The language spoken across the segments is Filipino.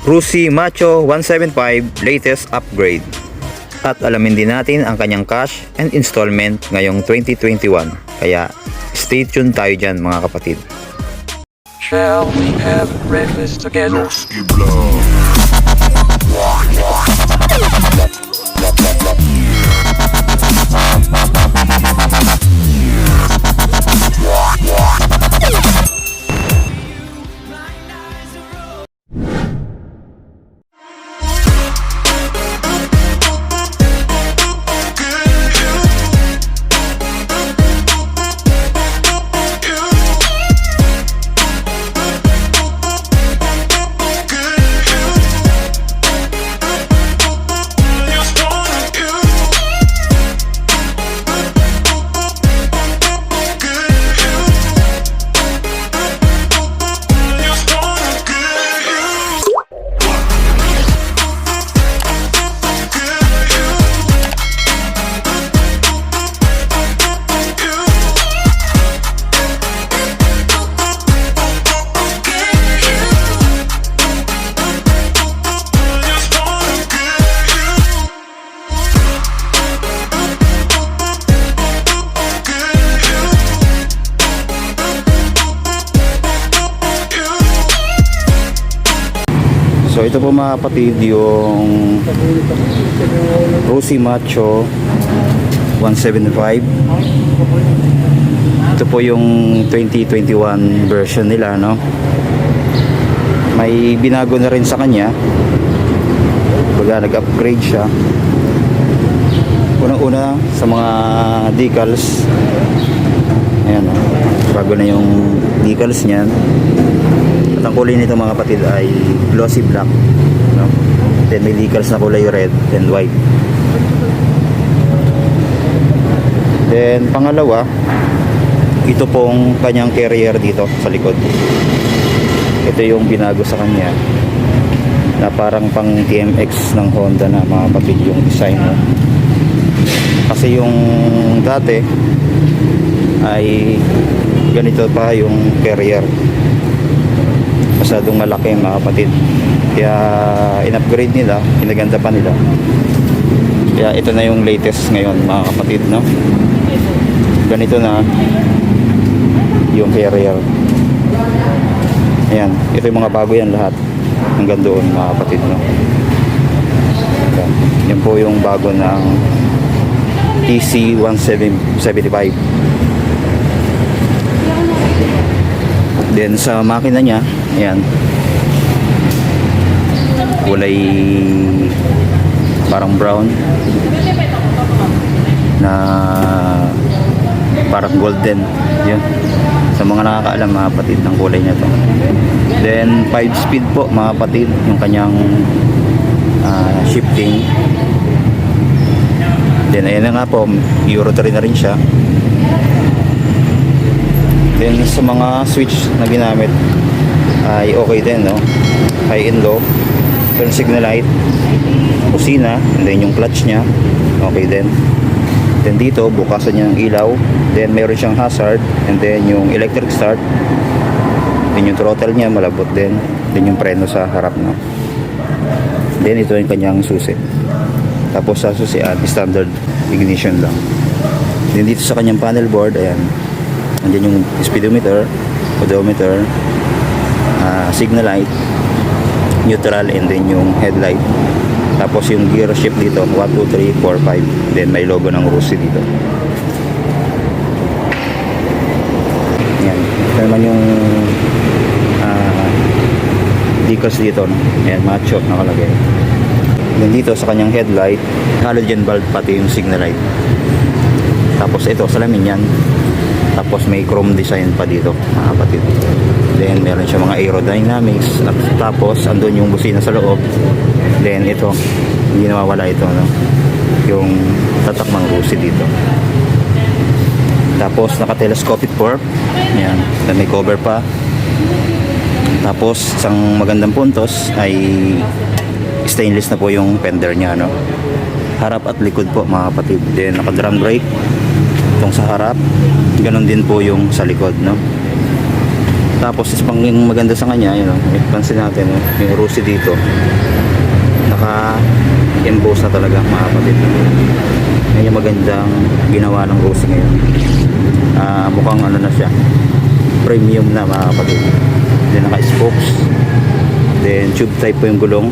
Rusi Macho 175 latest upgrade. At alamin din natin ang kanyang cash and installment ngayong 2021. Kaya stay tuned tayo dyan mga kapatid. Shall we have breakfast together? So ito po mga kapatid yung Rusi Macho 175. Ito po yung 2021 version nila, no? May binago na rin sa kanya. Baga nag-upgrade siya. Unang-una sa mga decals. Ayan, no? Bago na yung decals niyan. At ang kulay nito mga kapatid ay glossy black, no? Then may decals na kulay red and white. Then pangalawa, ito pong kanyang carrier dito sa likod. Ito yung binago sa kanya na parang pang TMX ng Honda na mga kapatid yung design, no? Kasi yung dati ay ganito pa yung carrier, masyadong malaki mga kapatid, kaya in-upgrade nila, pinaganda pa nila. Kaya ito na yung latest ngayon mga kapatid, no? Ganito na yung carrier. Ayan, ito yung mga bago yan lahat hanggang doon mga kapatid, no? Ayan, yan po yung bago ng TC 175. Then sa makina niya, ayan, kulay parang brown na parang golden. Yun, sa mga nakakaalam mga kapatid ng kulay niya to. Then 5 speed po mga kapatid yung kanyang shifting. Then ayan na nga po, Euro 3 na rin siya. Then sa mga switch na ginamit ay okay din, no? High and low, turn signal light, busina, and then yung clutch nya okay din. Then dito bukasan niya ng ilaw, then meron siyang hazard, and then yung electric start, then yung throttle nya malabot din, then yung preno sa harap, no? Then ito yung kanyang susi. Tapos sa susian standard ignition lang. Then dito sa kanyang panel board, ayan, andyan yung speedometer, odometer, signal light, neutral, and then yung headlight. Tapos yung gear shift dito 1, 2, 3, 4, 5. Then may logo ng Rusi dito. Ayan, ito naman yung decals dito, no? Ayan, Macho nakalagay. Then dito sa kanyang headlight, halogen bulb pati yung signal light. Tapos ito salamin yan. Tapos may chrome design pa dito mga kapatid. Then meron siya mga aerodynamics. At tapos andun yung busina sa loob. Then ito, hindi nawawala ito, no? Yung tatak ng Rusi dito. Tapos naka-telescopic fork. Ayan, then may cover pa. Tapos isang magandang puntos ay stainless na po yung fender niya, no? Harap at likod po mga kapatid. Then naka-drum brake itong sa harap, ganon din po yung sa likod, no? Tapos is pang yung maganda sa kanya, yun, pansin natin, yung Rusi dito naka-emboss na talaga mga kapatid. Yan yung magandang ginawa ng Rusi ngayon. Mukhang ano na siya, premium na mga kapatid. Then naka-spokes, then tube type po yung gulong,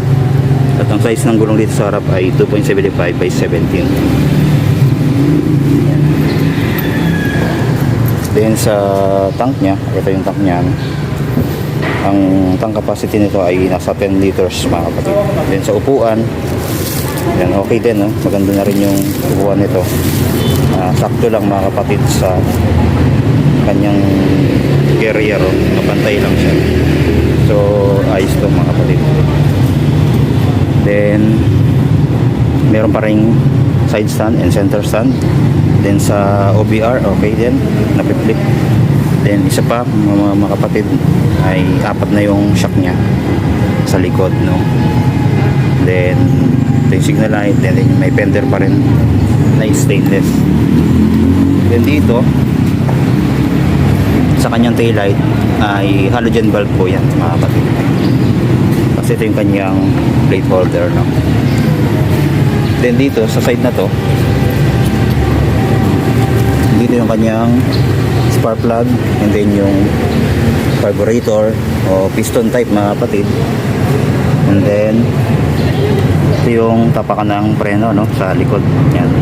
at ang size ng gulong dito sa harap ay 2.75 by 17. Yan. Then sa tank nya, ito yung tank nya, ang tank capacity nito ay nasa 10 liters mga kapatid. Then sa upuan, yan, okay din, no? Maganda na rin yung upuan nito. Sakto lang mga kapatid sa kanyang carrier, napantay lang siya. So ayos to mga kapatid. Then meron pa ring side stand and center stand. Then sa OBR, okay din, napiflip. Then isa pa mga kapatid ay apat na yung shock nya sa likod, no? Then ito yung signal light, then may fender pa rin na stainless. Then dito sa kanyang tail light ay halogen bulb po yan mga kapatid, kasi ito yung kanyang plate holder, no? Then dito sa side na to, dito yung kanyang spark plug, and then yung carburetor o piston type mga kapatid, and then ito yung tapakan ng preno, no, sa likod. Yan,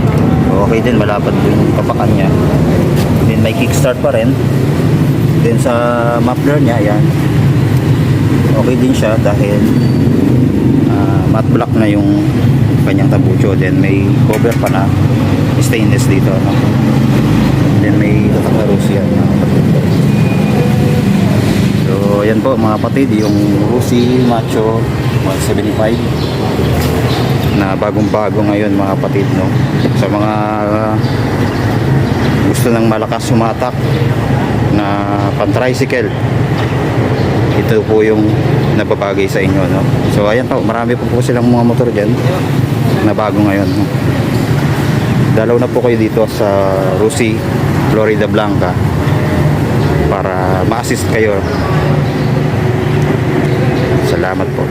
okay din, malapad po yung tapakan nya. Then may kickstart pa rin. Then sa muffler nya, yan, okay din siya dahil matte black na yung kanyang tabucho. Then may cover pa na stainless dito, no? Then may tatak na Rusi yan mga kapatid. So yan po mga kapatid, yung Rusi Macho 175 na bagong bago ngayon mga kapatid, no? Sa mga gusto ng malakas sumatak na pan-tricycle, ito po yung nababagay sa inyo, no? So ayan po, marami po silang mga motor dyan na bago ngayon, no? Dalaw na po kayo dito sa Rusi Florida Blanca para ma-assist kayo. Salamat po.